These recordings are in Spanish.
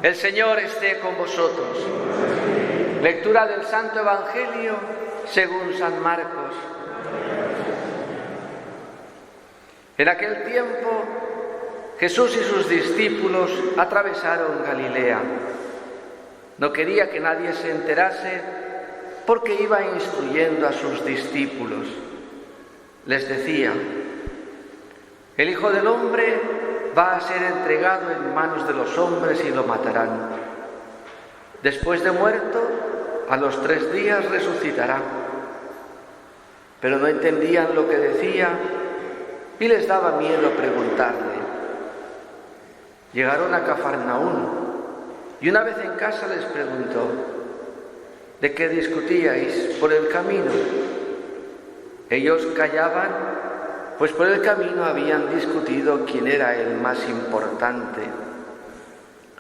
El Señor esté con vosotros. Lectura del Santo Evangelio según San Marcos. En aquel tiempo, Jesús y sus discípulos atravesaron Galilea. No quería que nadie se enterase porque iba instruyendo a sus discípulos. Les decía: el Hijo del Hombre va a ser entregado en manos de los hombres y lo matarán. Después de muerto, a los 3 días resucitará. Pero no entendían lo que decía y les daba miedo preguntarle. Llegaron a Cafarnaún y una vez en casa les preguntó: ¿de qué discutíais por el camino? Ellos callaban, pues por el camino habían discutido quién era el más importante.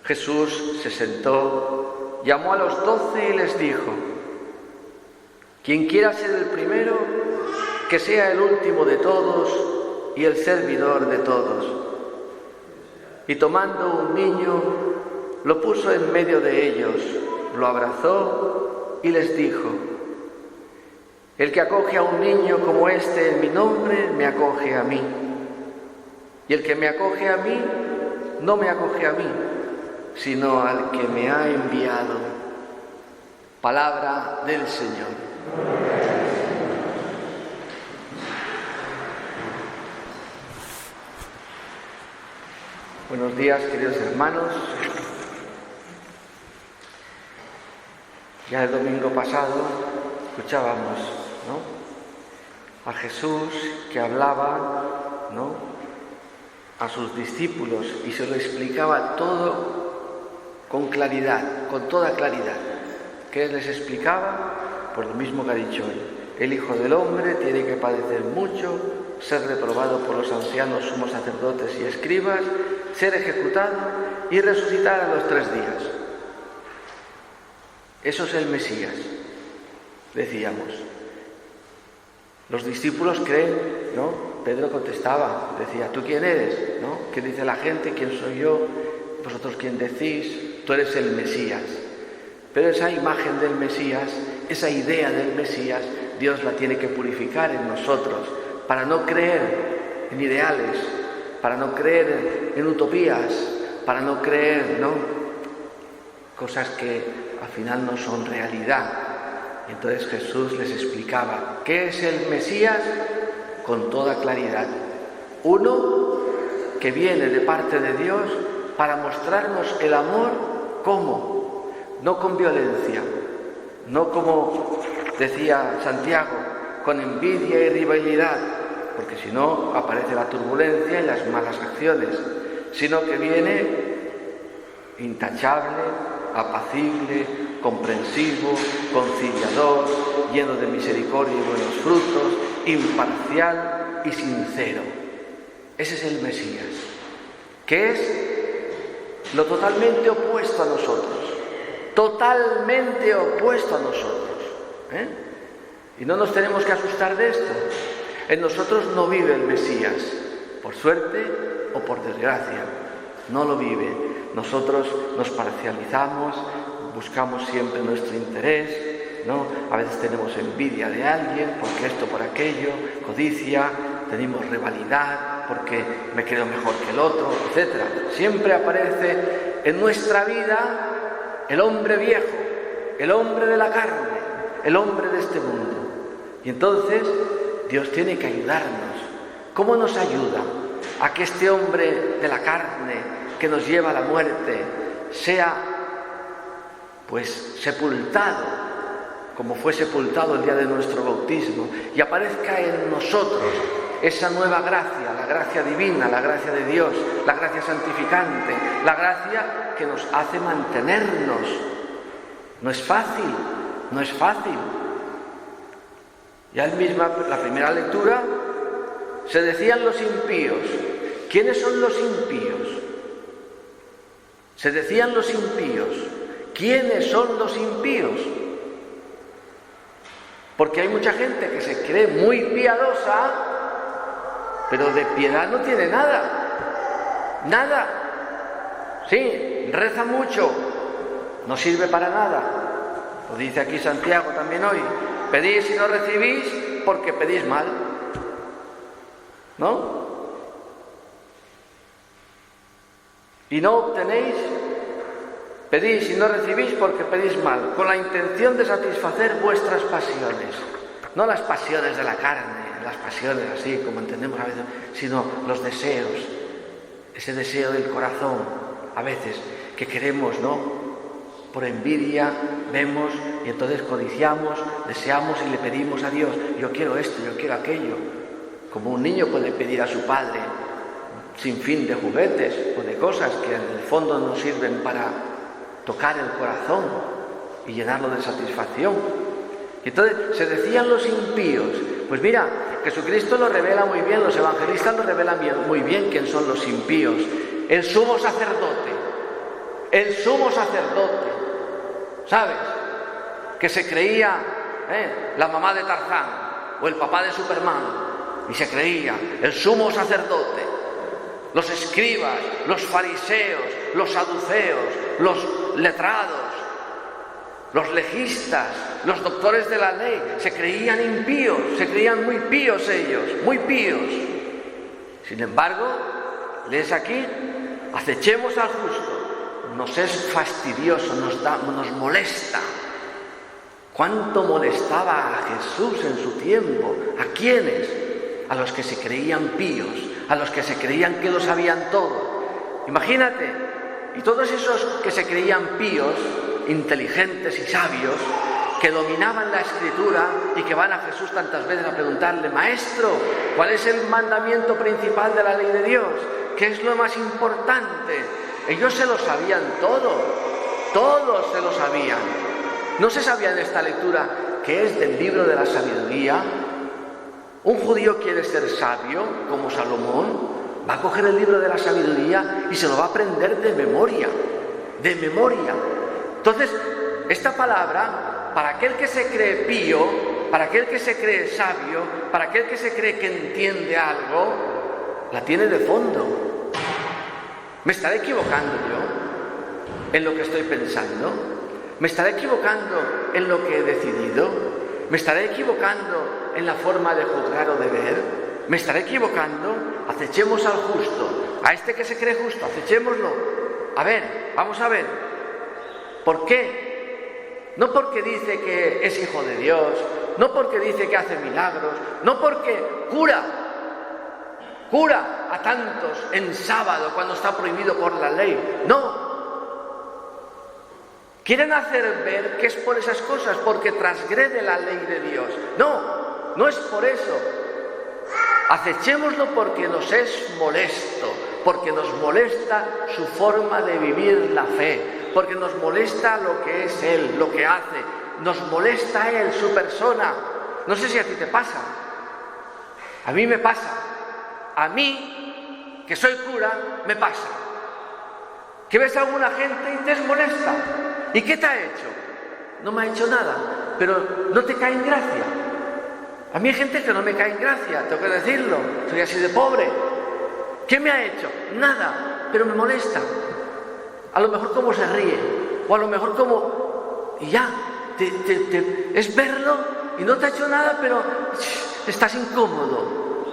Jesús se sentó, llamó a los 12 y les dijo: quien quiera ser el primero, que sea el último de todos y el servidor de todos. Y tomando un niño, lo puso en medio de ellos, lo abrazó y les dijo: el que acoge a un niño como este en mi nombre, me acoge a mí. Y el que me acoge a mí, no me acoge a mí, sino al que me ha enviado. Palabra del Señor. Buenos días, queridos hermanos. Ya el domingo pasado escuchábamos, a Jesús que hablaba, a sus discípulos y se lo explicaba todo con claridad, con toda claridad. ¿Qué les explicaba? Pues lo mismo que ha dicho hoy. El Hijo del Hombre tiene que padecer mucho, ser reprobado por los ancianos, sumos sacerdotes y escribas, ser ejecutado y resucitar a los 3 días. Eso es el Mesías, decíamos. Los discípulos creen, Pedro contestaba, decía: ¿tú quién eres? ¿Qué dice la gente? ¿Quién soy yo? ¿Vosotros quién decís? Tú eres el Mesías. Pero esa imagen del Mesías, esa idea del Mesías, Dios la tiene que purificar en nosotros para no creer en ideales, para no creer en utopías, para no creer, cosas que al final no son realidad. Entonces Jesús les explicaba qué es el Mesías con toda claridad. Uno que viene de parte de Dios para mostrarnos el amor, ¿cómo? No con violencia, no como decía Santiago, con envidia y rivalidad, porque si no aparece la turbulencia y las malas acciones, sino que viene intachable, apacible, comprensivo, conciliador, lleno de misericordia y buenos frutos, imparcial y sincero. Ese es el Mesías, que es lo totalmente opuesto a nosotros, totalmente opuesto a nosotros. Y no nos tenemos que asustar de esto. En nosotros no vive el Mesías, por suerte o por desgracia, no lo vive. Nosotros nos parcializamos, buscamos siempre nuestro interés, A veces tenemos envidia de alguien, porque esto, por aquello, codicia, tenemos rivalidad, porque me creo mejor que el otro, etc. Siempre aparece en nuestra vida el hombre viejo, el hombre de la carne, el hombre de este mundo. Y entonces Dios tiene que ayudarnos. ¿Cómo nos ayuda? A que este hombre de la carne que nos lleva a la muerte sea sepultado como fue sepultado el día de nuestro bautismo, y aparezca en nosotros esa nueva gracia, la gracia divina, la gracia de Dios, la gracia santificante, la gracia que nos hace mantenernos. No es fácil, no es fácil. Ya la primera lectura, se decían los impíos. ¿Quiénes son los impíos? Se decían los impíos. ¿Quiénes son los impíos? Porque hay mucha gente que se cree muy piadosa, pero de piedad no tiene nada. Nada. Sí, reza mucho, no sirve para nada. Lo dice aquí Santiago también hoy. Pedís y no recibís porque pedís mal, ¿no? Y no obtenéis, pedís y no recibís porque pedís mal, con la intención de satisfacer vuestras pasiones. No las pasiones de la carne, las pasiones así como entendemos a veces, sino los deseos, ese deseo del corazón, a veces, que queremos, ¿no? Por envidia vemos y entonces codiciamos, deseamos y le pedimos a Dios, yo quiero esto, yo quiero aquello. Como un niño puede pedir a su padre sin fin de juguetes o de cosas que en el fondo no sirven para tocar el corazón y llenarlo de satisfacción. Y entonces se decían los impíos, pues mira, Jesucristo lo revela muy bien, los evangelistas lo revelan muy bien quién son los impíos. El sumo sacerdote, ¿sabes? Que se creía la mamá de Tarzán o el papá de Superman, y se creía el sumo sacerdote. Los escribas, los fariseos, los saduceos, los letrados, los legistas, los doctores de la ley, se creían impíos, se creían muy píos ellos, muy píos. Sin embargo, lees aquí, acechemos al justo, nos es fastidioso, nos molesta. ¿Cuánto molestaba a Jesús en su tiempo? ¿A quiénes? A los que se creían píos, a los que se creían que lo sabían todo. Imagínate, y todos esos que se creían píos, inteligentes y sabios, que dominaban la Escritura y que van a Jesús tantas veces a preguntarle, Maestro, ¿cuál es el mandamiento principal de la ley de Dios? ¿Qué es lo más importante? Ellos se lo sabían todo, todos se lo sabían. ¿No se sabía en esta lectura que es del libro de la sabiduría? Un judío quiere ser sabio, como Salomón, va a coger el libro de la sabiduría y se lo va a aprender de memoria, de memoria. Entonces, esta palabra, para aquel que se cree pío, para aquel que se cree sabio, para aquel que se cree que entiende algo, la tiene de fondo. ¿Me estaré equivocando yo en lo que estoy pensando? ¿Me estaré equivocando en lo que he decidido? ¿Me estaré equivocando en la forma de juzgar o de ver? ¿Me estaré equivocando? Acechemos al justo, a este que se cree justo, acechémoslo. A ver, vamos a ver. ¿Por qué? No porque dice que es hijo de Dios, no porque dice que hace milagros, no porque cura a tantos en sábado cuando está prohibido por la ley. No. Quieren hacer ver que es por esas cosas, porque transgrede la ley de Dios. No, no es por eso. Acechémoslo porque nos es molesto, porque nos molesta su forma de vivir la fe, porque nos molesta lo que es Él, lo que hace, nos molesta Él, su persona. No sé si a ti te pasa, a mí me pasa, a mí, que soy cura, me pasa. Que ves a alguna gente y te molesta. ¿Y qué te ha hecho? No me ha hecho nada, pero no te cae en gracia. A mí hay gente que no me cae en gracia, tengo que decirlo, soy así de pobre. ¿Qué me ha hecho? Nada, pero me molesta. A lo mejor como se ríe, o a lo mejor como... Y ya, es verlo y no te ha hecho nada, pero estás incómodo,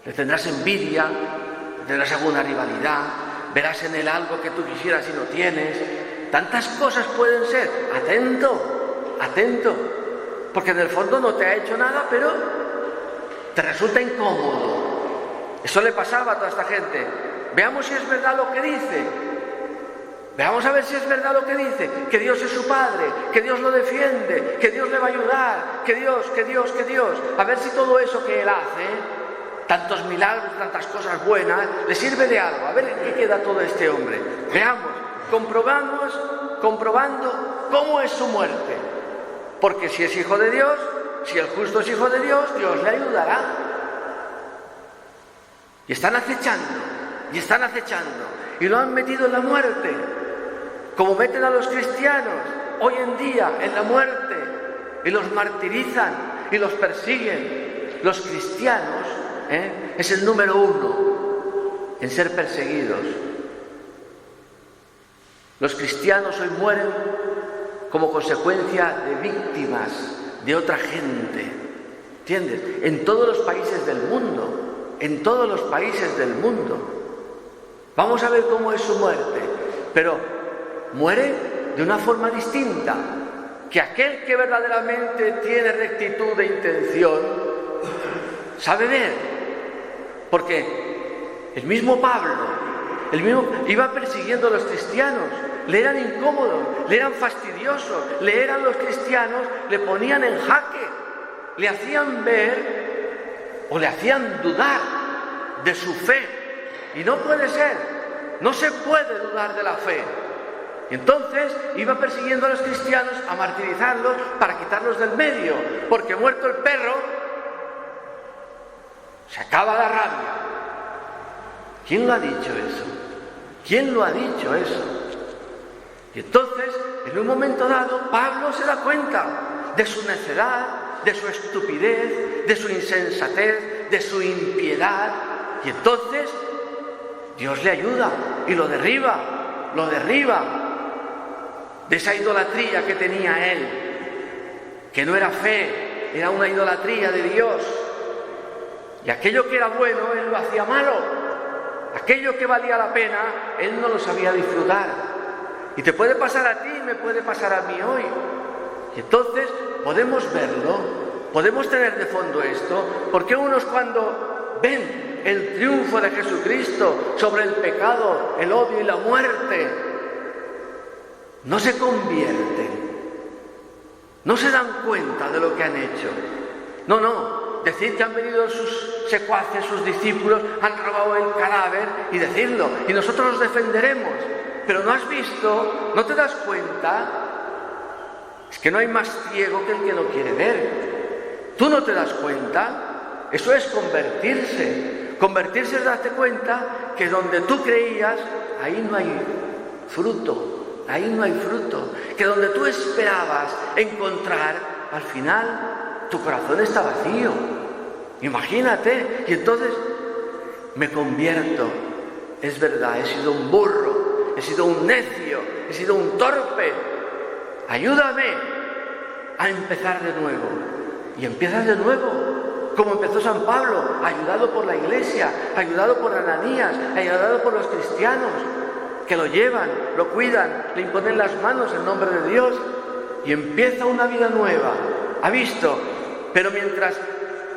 Le tendrás envidia, tendrás alguna rivalidad, verás en él algo que tú quisieras y no tienes. Tantas cosas pueden ser. Atento, porque en el fondo no te ha hecho nada, pero te resulta incómodo. Eso le pasaba a toda esta gente. Veamos si es verdad lo que dice. Veamos a ver si es verdad lo que dice, que Dios es su Padre, que Dios lo defiende, que Dios le va a ayudar, que Dios. A ver si todo eso que él hace, tantos milagros, tantas cosas buenas, le sirve de algo. A ver en qué queda todo este hombre. Veamos, comprobando cómo es su muerte. Porque si es hijo de Dios, si el justo es hijo de Dios, Dios le ayudará. Y están acechando, y lo han metido en la muerte, como meten a los cristianos hoy en día en la muerte, y los martirizan y los persiguen. Los cristianos es el número 1. en ser perseguidos. Los cristianos hoy mueren como consecuencia de víctimas de otra gente, ¿entiendes? En todos los países del mundo, en todos los países del mundo. Vamos a ver cómo es su muerte, pero muere de una forma distinta, que aquel que verdaderamente tiene rectitud de intención sabe ver, porque el mismo Pablo, iba persiguiendo a los cristianos, le eran incómodos, le eran fastidiosos, le eran los cristianos, le ponían en jaque, le hacían ver o le hacían dudar de su fe. Y no puede ser, no se puede dudar de la fe. Y entonces iba persiguiendo a los cristianos a martirizarlos para quitarlos del medio, porque muerto el perro, se acaba la rabia. ¿Quién lo ha dicho eso? ¿Quién lo ha dicho eso? Y entonces, en un momento dado, Pablo se da cuenta de su necedad, de su estupidez, de su insensatez, de su impiedad. Y entonces, Dios le ayuda y lo derriba de esa idolatría que tenía él, que no era fe, era una idolatría de Dios. Y aquello que era bueno, él lo hacía malo. Aquello que valía la pena, él no lo sabía disfrutar. Y te puede pasar a ti, me puede pasar a mí hoy. Y entonces podemos verlo, podemos tener de fondo esto, porque unos cuando ven el triunfo de Jesucristo sobre el pecado, el odio y la muerte, no se convierten, no se dan cuenta de lo que han hecho. No, decir que han venido sus secuaces, sus discípulos, han robado el cadáver y decirlo, y nosotros los defenderemos. Pero no has visto, no te das cuenta, es que no hay más ciego que el que no quiere ver. Tú no te das cuenta, eso es convertirse. Convertirse es darte cuenta que donde tú creías, ahí no hay fruto, que donde tú esperabas encontrar, al final tu corazón está vacío. Imagínate, y entonces me convierto. Es verdad, he sido un burro. He sido un necio, he sido un torpe. Ayúdame a empezar de nuevo. Y empiezas de nuevo, como empezó San Pablo, ayudado por la Iglesia, ayudado por Ananías, ayudado por los cristianos, que lo llevan, lo cuidan, le imponen las manos en nombre de Dios, y empieza una vida nueva. ¿Ha visto? Pero mientras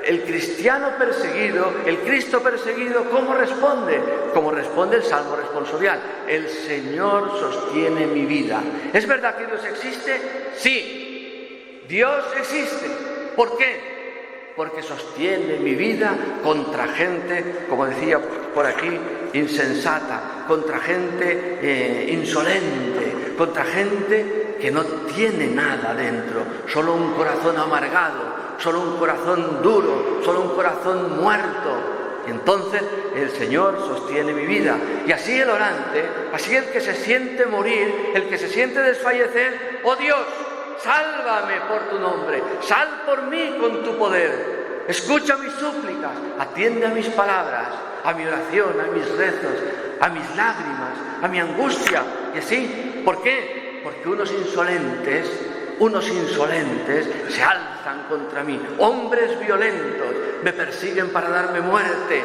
el cristiano perseguido, el Cristo perseguido, ¿cómo responde? Como responde el Salmo responsorial: el Señor sostiene mi vida. ¿Es verdad que Dios existe? Sí, Dios existe. ¿Por qué? Porque sostiene mi vida contra gente, como decía por aquí, insensata, contra gente insolente, contra gente que no tiene nada dentro, solo un corazón amargado, solo un corazón duro, solo un corazón muerto. Y entonces el Señor sostiene mi vida. Y así el orante, así el que se siente morir, el que se siente desfallecer: oh Dios, sálvame por tu nombre, sal por mí con tu poder, escucha mis súplicas, atiende a mis palabras, a mi oración, a mis rezos, a mis lágrimas, a mi angustia. Y así, ¿por qué? Porque unos insolentes se alzan contra mí, hombres violentos me persiguen para darme muerte,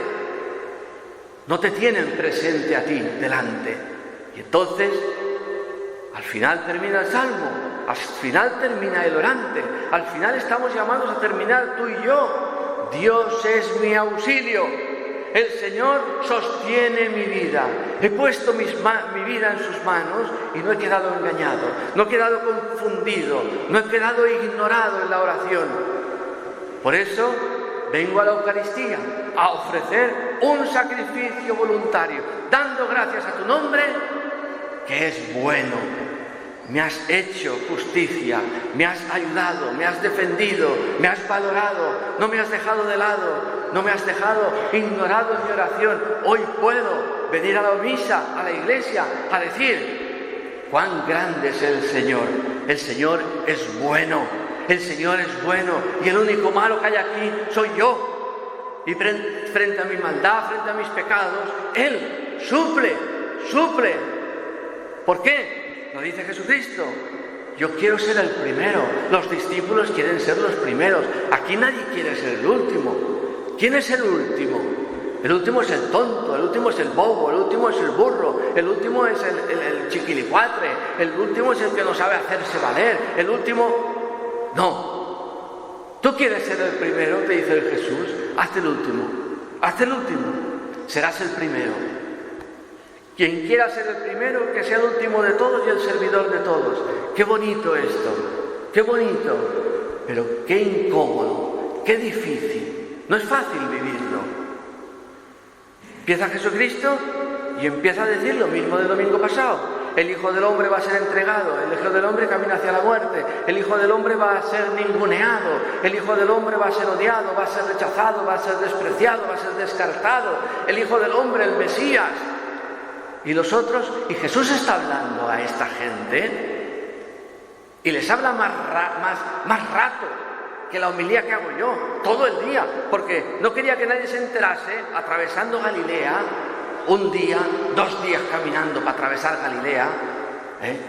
no te tienen presente a ti delante. Y entonces, al final termina el Salmo, al final termina el orante, al final estamos llamados a terminar tú y yo. Dios es mi auxilio. El Señor sostiene mi vida. He puesto mi vida en sus manos y no he quedado engañado, no he quedado confundido, no he quedado ignorado en la oración. Por eso vengo a la Eucaristía a ofrecer un sacrificio voluntario, dando gracias a tu nombre, que es bueno. Me has hecho justicia, me has ayudado, me has defendido, me has valorado, no me has dejado de lado, no me has dejado ignorado en mi oración. Hoy puedo venir a la misa, a la iglesia, a decir: cuán grande es el Señor. El Señor es bueno, el Señor es bueno, y el único malo que hay aquí soy yo. Y frente a mi maldad, frente a mis pecados, Él suple. ¿Por qué? Lo dice Jesucristo. Yo quiero ser el primero. Los discípulos quieren ser los primeros. Aquí nadie quiere ser el último. ¿Quién es el último? El último es el tonto, el último es el bobo, el último es el burro, el último es el chiquilicuatre, el último es el que no sabe hacerse valer, el último... No. ¿Tú quieres ser el primero? Te dice el Jesús. Hazte el último. Hazte el último. Serás el primero. Quien quiera ser el primero, que sea el último de todos y el servidor de todos. Qué bonito esto, qué bonito, pero qué incómodo, qué difícil. No es fácil vivirlo. Empieza Jesucristo y empieza a decir lo mismo del domingo pasado. El Hijo del Hombre va a ser entregado, el Hijo del Hombre camina hacia la muerte, el Hijo del Hombre va a ser ninguneado, el Hijo del Hombre va a ser odiado, va a ser rechazado, va a ser despreciado, va a ser descartado. El Hijo del Hombre, el Mesías. Y los otros, y Jesús está hablando a esta gente y les habla más rato que la homilía que hago yo, todo el día, porque no quería que nadie se enterase, atravesando Galilea, un día, 2 días caminando para atravesar Galilea,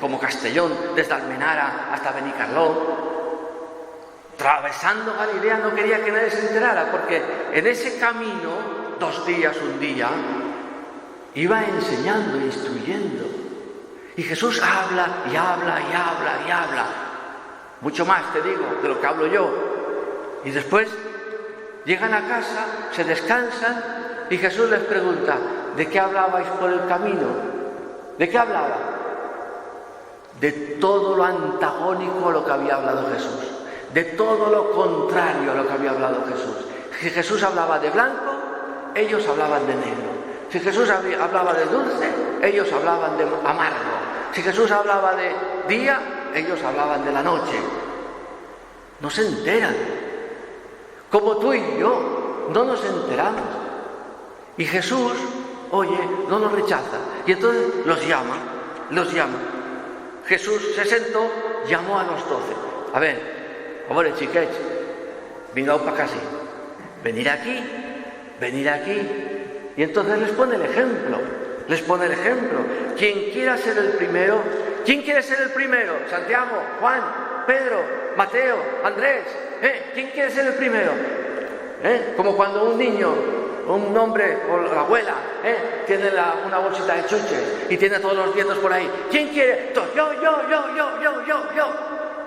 como Castellón, desde Almenara hasta Benicarló, atravesando Galilea, no quería que nadie se enterara, porque en ese camino, 2 días, un día, iba enseñando, instruyendo. Y Jesús habla y habla y habla y habla. Mucho más, te digo, de lo que hablo yo. Y después llegan a casa, se descansan y Jesús les pregunta, ¿de qué hablabais por el camino? ¿De qué hablaba? De todo lo antagónico a lo que había hablado Jesús. De todo lo contrario a lo que había hablado Jesús. Si Jesús hablaba de blanco, ellos hablaban de negro. Si Jesús hablaba de dulce, ellos hablaban de amargo. Si Jesús hablaba de día, ellos hablaban de la noche. No se enteran. Como tú y yo, no nos enteramos. Y Jesús, oye, no nos rechaza. Y entonces los llama. Jesús se sentó, llamó a los 12. A ver, hombre, chiquets, vengaos para casi. Venid aquí. Y entonces les pone el ejemplo. Quien quiera ser el primero, ¿quién quiere ser el primero? Santiago, Juan, Pedro, Mateo, Andrés. ¿Quién quiere ser el primero? Como cuando un niño, un hombre o la abuela, tiene una bolsita de chuches y tiene todos los nietos por ahí. ¿Quién quiere? Yo.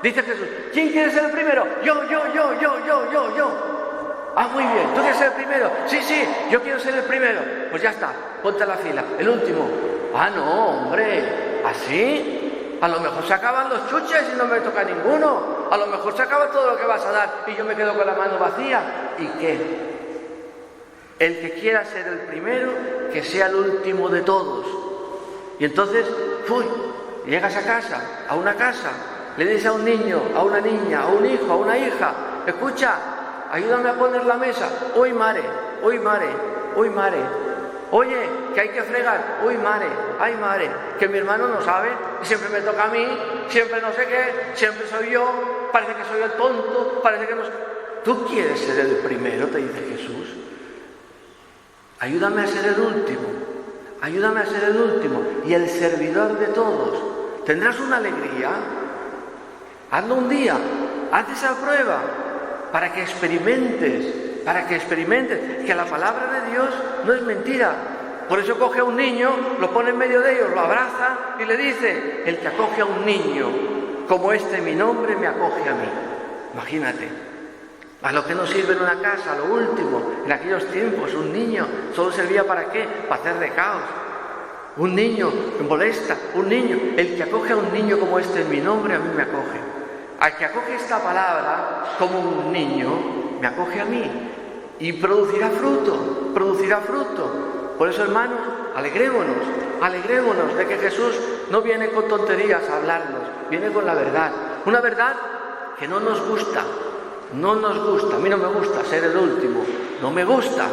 Dice Jesús, ¿quién quiere ser el primero? Yo. Ah, muy bien, ¿tú quieres ser el primero? Sí, yo quiero ser el primero. Pues ya está, ponte a la fila, el último. Ah, no, hombre, ¿así? A lo mejor se acaban los chuches y no me toca ninguno. A lo mejor se acaba todo lo que vas a dar y yo me quedo con la mano vacía. ¿Y qué? El que quiera ser el primero, que sea el último de todos. Y entonces, llegas a casa, a una casa, le dices a un niño, a una niña, a un hijo, a una hija, escucha, ayúdame a poner la mesa. Uy, mare. Oye, que hay que fregar. Uy, mare, ay, mare, que mi hermano no sabe y siempre me toca a mí, siempre no sé qué, siempre soy yo, parece que soy el tonto, parece que no sé. ¿Tú quieres ser el primero? Te dice Jesús. Ayúdame a ser el último y el servidor de todos. Tendrás una alegría. Hazlo un día, haz esa prueba. Para que experimentes que la palabra de Dios no es mentira. Por eso coge a un niño, lo pone en medio de ellos, lo abraza y le dice, el que acoge a un niño como este en mi nombre, me acoge a mí. Imagínate, a lo que nos sirve en una casa, lo último, en aquellos tiempos, un niño solo servía ¿para qué? Para hacer de caos. Un niño me molesta, el que acoge a un niño como este en mi nombre, a mí me acoge. Al que acoge esta palabra como un niño, me acoge a mí y producirá fruto. Por eso, hermanos, alegrémonos de que Jesús no viene con tonterías a hablarnos, viene con la verdad. Una verdad que no nos gusta. A mí no me gusta ser el último, no me gusta.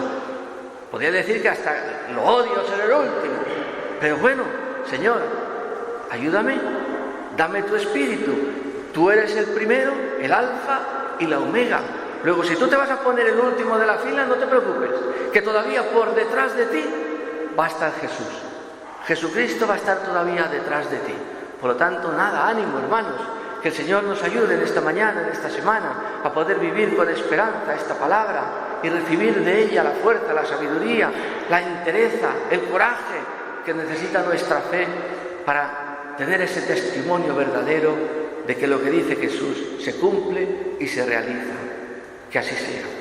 Podría decir que hasta lo odio ser el último. Pero bueno, Señor, ayúdame, dame tu espíritu. Tú eres el primero, el alfa y la omega. Luego, si tú te vas a poner el último de la fila, no te preocupes, que todavía por detrás de ti va a estar Jesús. Jesucristo va a estar todavía detrás de ti. Por lo tanto, nada, ánimo, hermanos, que el Señor nos ayude en esta mañana, en esta semana, a poder vivir con esperanza esta palabra y recibir de ella la fuerza, la sabiduría, la entereza, el coraje que necesita nuestra fe para tener ese testimonio verdadero de que lo que dice Jesús se cumple y se realiza. Que así sea.